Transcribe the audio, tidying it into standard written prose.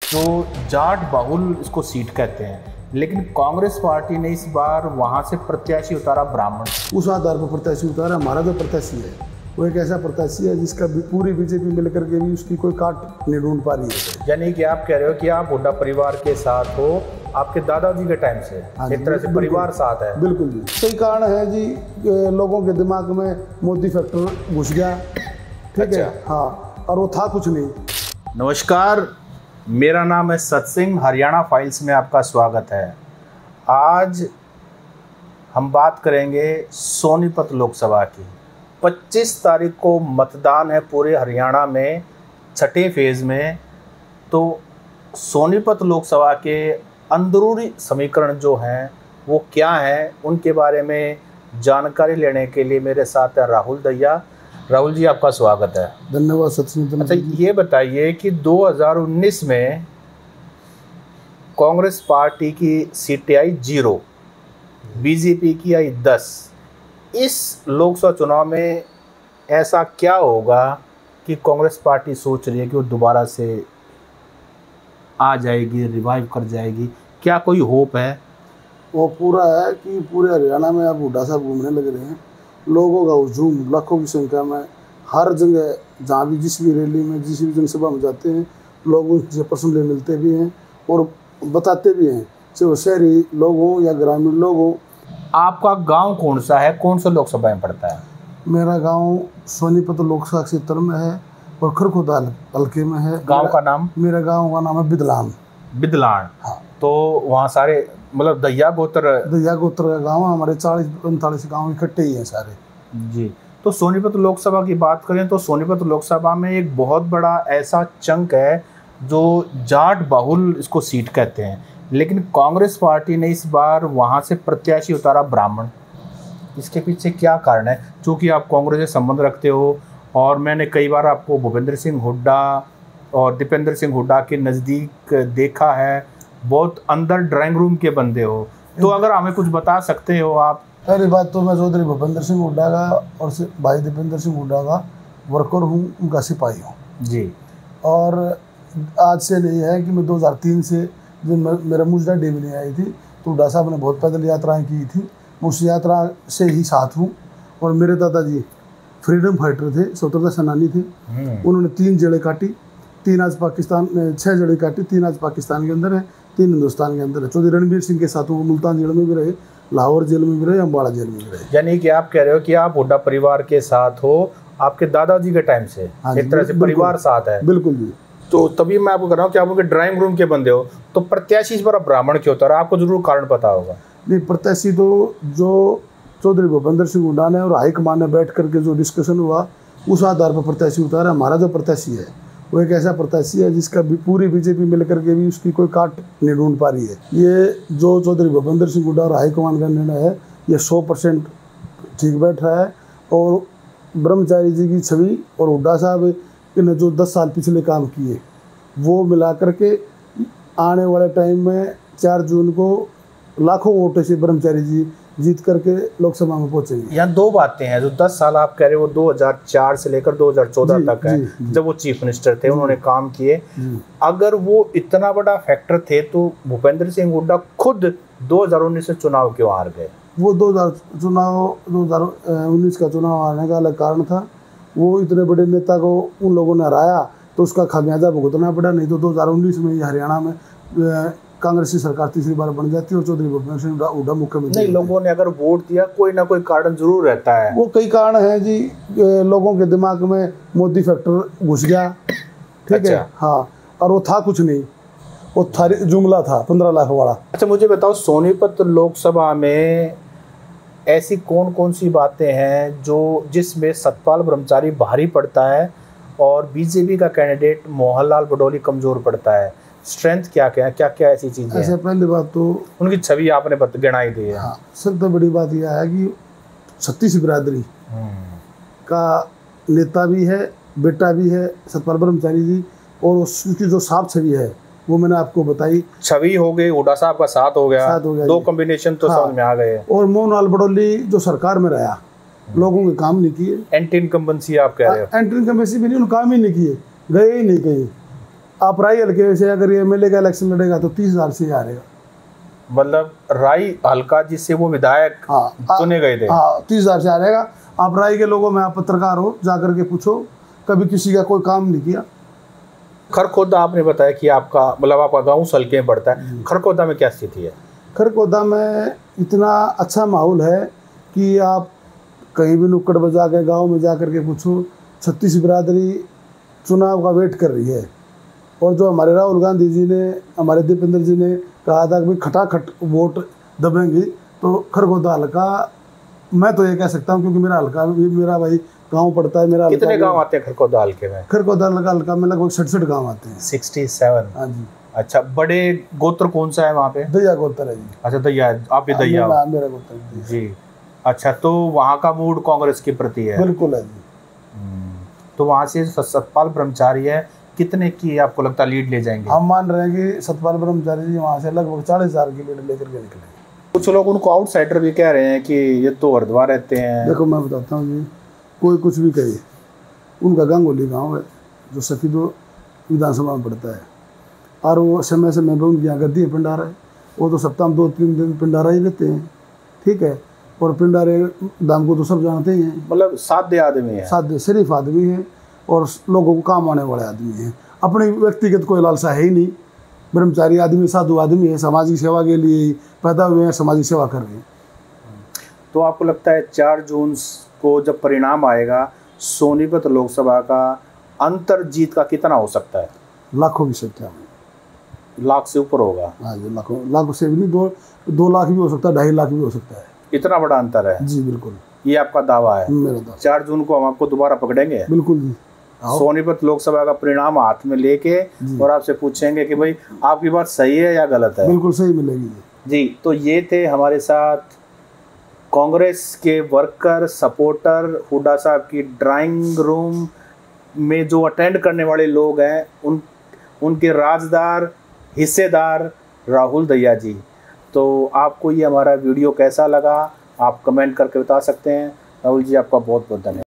तो जाट बाहुल इसको सीट कहते हैं, लेकिन कांग्रेस पार्टी ने इस बार वहां से प्रत्याशी उतारा ब्राह्मण। उस आधार पर प्रत्याशी उतारा। हमारा जो प्रत्याशी है वो एक ऐसा प्रत्याशी है जिसका पूरी बीजेपी मिलकर के भी उसकी कोई काट नहीं ढूंढ पा रही है। यानी कि आप कह रहे हो कि आप हुड्डा परिवार के साथ हो, आपके दादाजी के टाइम से एक तरह से परिवार साथ है। बिल्कुल जी, सही कारण है जी। लोगों के दिमाग में मोदी फैक्टर घुस गया, ठीक है। हाँ, और वो था कुछ नहीं। नमस्कार, मेरा नाम है सत्सिंह, हरियाणा फाइल्स में आपका स्वागत है। आज हम बात करेंगे सोनीपत लोकसभा की। 25 तारीख को मतदान है पूरे हरियाणा में, छठे फेज़ में। तो सोनीपत लोकसभा के अंदरूनी समीकरण जो हैं वो क्या हैं, उनके बारे में जानकारी लेने के लिए मेरे साथ है राहुल दहिया। राहुल जी, आपका स्वागत है। धन्यवाद सत्सिंह। अच्छा, ये बताइए कि 2019 में कांग्रेस पार्टी की सीटें आई 0, बीजेपी की आई 10। इस लोकसभा चुनाव में ऐसा क्या होगा कि कांग्रेस पार्टी सोच रही है कि वो दोबारा से आ जाएगी, रिवाइव कर जाएगी? क्या कोई होप है? वो पूरा है कि पूरे हरियाणा में अब हुड्डा साहब घूमने लग रहे हैं। लोगों का हुजूम लाखों की संख्या में, हर जगह जहाँ भी जिस भी रैली में, जिस भी जनसभा में जाते हैं, लोग उनसे पर्सनली मिलते भी हैं और बताते भी हैं, चाहे वो शहरी लोग हों या ग्रामीण लोग हों। आपका गांव कौन सा है, कौन सा लोकसभा में पड़ता है? मेरा गांव सोनीपत लोकसभा क्षेत्र में है और खरखोदा हल्के में है। गांव का नाम? मेरा गांव का नाम है बिदलान। बिदलान। हाँ। तो वहाँ सारे मतलब दहिया गोत्र का गांव है। हमारे 40-45 गांव इकट्ठे ही हैं सारे जी। तो सोनीपत लोकसभा की बात करें तो सोनीपत लोकसभा में एक बहुत बड़ा ऐसा चंक है जो जाट बाहुल इसको सीट कहते हैं, लेकिन कांग्रेस पार्टी ने इस बार वहां से प्रत्याशी उतारा ब्राह्मण। इसके पीछे क्या कारण है? क्योंकि आप कांग्रेस से संबंध रखते हो और मैंने कई बार आपको भूपेंद्र सिंह हुड्डा और दीपेंद्र सिंह हुड्डा के नज़दीक देखा है, बहुत अंदर ड्राइंग रूम के बंदे हो। तो अगर हमें कुछ बता सकते हो आप। पहली बात तो मैं चौधरी भूपेंद्र सिंह हुड्डा का और भाई दीपेंद्र सिंह हुड्डा का वर्कर हूँ, उनका सिपाही हूँ जी। और आज से नहीं है कि मैं 2003 से जब मेरा मुजरा डेवली आई थी तो हुड्डा साहब ने बहुत पैदल यात्राएं की थी, मैं उस यात्रा से ही साथ हूँ। और मेरे दादाजी फ्रीडम फाइटर थे, स्वतंत्रता सेनानी थे। उन्होंने 3 जड़ें काटी, 3 आज पाकिस्तान में, 6 जड़ें काटी, 3 आज पाकिस्तान के अंदर है, 3 हिंदुस्तान के अंदर है। चौधरी रणबीर सिंह के साथ वो मुल्तान जेल में भी रहे, लाहौर जेल में भी रहे, अम्बाड़ा जेल में भी रहे। यानी कि आप कह रहे हो कि आप हुड्डा परिवार के साथ हो, आपके दादाजी के टाइम से एक तरह से परिवार साथ है। बिल्कुल जी। तो तभी मैं आपको कह रहा हूँ कि आप उनके ड्राइंग रूम के बंदे हो। तो प्रत्याशी इस बार ब्राह्मण क्यों उतारा? आपको जरूर कारण पता होगा। नहीं, प्रत्याशी तो जो चौधरी भूपेंद्र सिंह हुड्डा ने और हाईकमान ने बैठ करके जो डिस्कशन हुआ उस आधार पर प्रत्याशी उतारा। हमारा जो प्रत्याशी है वो एक ऐसा प्रत्याशी है जिसका पूरी बीजेपी मिलकर के भी उसकी कोई काट नहीं ढूंढ पा रही है। ये जो चौधरी भूपेंद्र सिंह हुड्डा और हाईकमान का निर्णय है ये 100% ठीक बैठ रहा है। और ब्रह्मचारी जी की छवि और हुड्डा साहब ने जो 10 साल पिछले काम किए वो मिला करके आने वाले टाइम में 4 जून को लाखों वोटों से ब्रह्मचारी जी जीत करके लोकसभा में पहुंचेंगे। यहाँ 2 बातें हैं। जो 10 साल आप कह रहे हो वो 2004 से लेकर 2014 तक है, जब वो चीफ मिनिस्टर थे, उन्होंने काम किए। अगर वो इतना बड़ा फैक्टर थे तो भूपेंद्र सिंह हुड्डा खुद 2019 से चुनाव क्यों हार गए? वो 2019 का चुनाव हारने का अलग कारण था। वो इतने बड़े नेता को उन लोगों ने हराया तो उसका खामियाजा भुगतना पड़ा। नहीं तो 2019 में हरियाणा में कांग्रेस की सरकार तीसरी बार बन जाती है और चौधरी भूपेंद्र सिंह हुड्डा मुख्यमंत्री। नहीं, लोगों ने अगर वोट दिया, कोई ना कोई कारण जरूर रहता है। वो कई कारण है जी। लोगों के दिमाग में मोदी फैक्टर घुस गया, ठीक है। हाँ, और वो था कुछ नहीं, वो था जुमला था 15 लाख वाला। अच्छा, मुझे बताओ सोनीपत लोकसभा में ऐसी कौन कौन सी बातें हैं जिसमें सतपाल ब्रह्मचारी भारी पड़ता है और बीजेपी का कैंडिडेट मोहनलाल बडोली कमजोर पड़ता है? स्ट्रेंथ क्या क्या ऐसी चीजें हैं? ऐसे पहली बात तो उनकी छवि आपने गिनाई दी है। हाँ, सबसे बड़ी बात यह है कि 36 बिरादरी का नेता भी है, बेटा भी है सतपाल ब्रह्मचारी जी, और उसकी जो साफ छवि है वो मैंने आपको बताई। छवि हो गई, हुड्डा साहब का साथ हो गया 2 कॉम्बिनेशन तो समझ में आ गए। और मोहनलाल बडोली जो सरकार में रहा, लोगों के काम नहीं किए। एंटी इनकम्बेंसी आप कह रहे हो? एंटी इनकम्बेंसी भी नहीं, उन्होंने काम ही नहीं किए, गए ही नहीं कहीं। आप राई हल्के से अगर ये एमएलए का इलेक्शन लड़ेगा तो 30,000 से हारेगा। मतलब राई हल्का जिससे वो विधायक चुने गए थे, हाँ 30,000 से हारेगा। आप राई के लोगों में, आप पत्रकार हो, जाकर के पूछो, कभी किसी का कोई काम नहीं किया। खरखोदा आपने बताया कि आपका मतलब आपका गाँव सलके में पड़ता है, खरखोदा में क्या स्थिति है? खरखोदा में इतना अच्छा माहौल है कि आप कहीं भी नुक्कड़ बजा के गाँव में जा कर के पूछो, 36 बिरादरी चुनाव का वेट कर रही है। और जो हमारे राहुल गांधी जी ने, हमारे दीपेंद्र जी ने कहा था कि भाई खटाखट वोट दबेंगी, तो खरखोदा हल्का मैं तो ये कह सकता हूँ, क्योंकि मेरा हल्का भी, मेरा भाई गांव पड़ता है। मेरा कितने गांव आते हैं खरखोदा हल्के में? खरखोदा हल्का में लगभग 67 गांव आते हैं। 67? हाँ जी। अच्छा, बड़े गोत्र कौन सा है वहाँ पे? दैया गोत्र है जी। अच्छा दैया, आप भी दैया हो? मेरा गोत्र जी। अच्छा, तो वहाँ का मूड कांग्रेस के प्रति है? बिल्कुल है जी। तो वहाँ से सतपाल ब्रह्मचारी है, कितने की आपको लगता है लीड ले जाएंगे? हम मान रहे हैं कि सतपाल ब्रह्मचारी जी वहाँ से लगभग 40,000 की लीड लेकर के निकले। कुछ लोग उनको आउटसाइडर भी कह रहे हैं कि ये तो हरिद्वार रहते हैं। देखो मैं बताता हूँ जी, कोई कुछ भी कहे, उनका गंगोली गांव है जो सफीदो विधानसभा में पड़ता है, और वो समय समय पर उनकी यहाँ गद्दी है पिंडारा है। वो तो सप्ताह में 2-3 दिन पिंडारा ही रहते हैं, ठीक है। और पिंडारे दाम को तो सब जानते ही हैं। मतलब साध्य आदमी है, साध्य शरीफ आदमी है और लोगों को काम आने वाले आदमी हैं। अपनी व्यक्तिगत कोई लालसा है ही नहीं। ब्रह्मचारी आदमी, साधु आदमी है, सामाजिक सेवा के लिए पैदा हुए हैं, सामाजिक सेवा कर रहे हैं। तो आपको लगता है 4 जून को जब परिणाम आएगा सोनीपत लोकसभा का, अंतर जीत का कितना हो सकता है? लाखों की संख्या में। लाख से ऊपर होगा? हाँ जी, लाखों से भी नहीं, 2 लाख भी हो सकता है, 2.5 लाख भी हो सकता है। इतना बड़ा अंतर है? जी बिल्कुल। ये आपका दावा है? मेरा दावा। 4 जून को हम आपको दोबारा पकड़ेंगे? बिल्कुल जी। सोनीपत लोकसभा का परिणाम हाथ में लेके और आपसे पूछेंगे कि भाई आपकी बात सही है या गलत है? बिल्कुल सही मिलेगी जी। तो ये थे हमारे साथ कांग्रेस के वर्कर सपोर्टर, हुड्डा साहब की ड्राइंग रूम में जो अटेंड करने वाले लोग हैं, उनके राजदार, हिस्सेदार राहुल दैया जी। तो आपको ये हमारा वीडियो कैसा लगा आप कमेंट करके बता सकते हैं। राहुल जी, आपका बहुत बहुत धन्यवाद।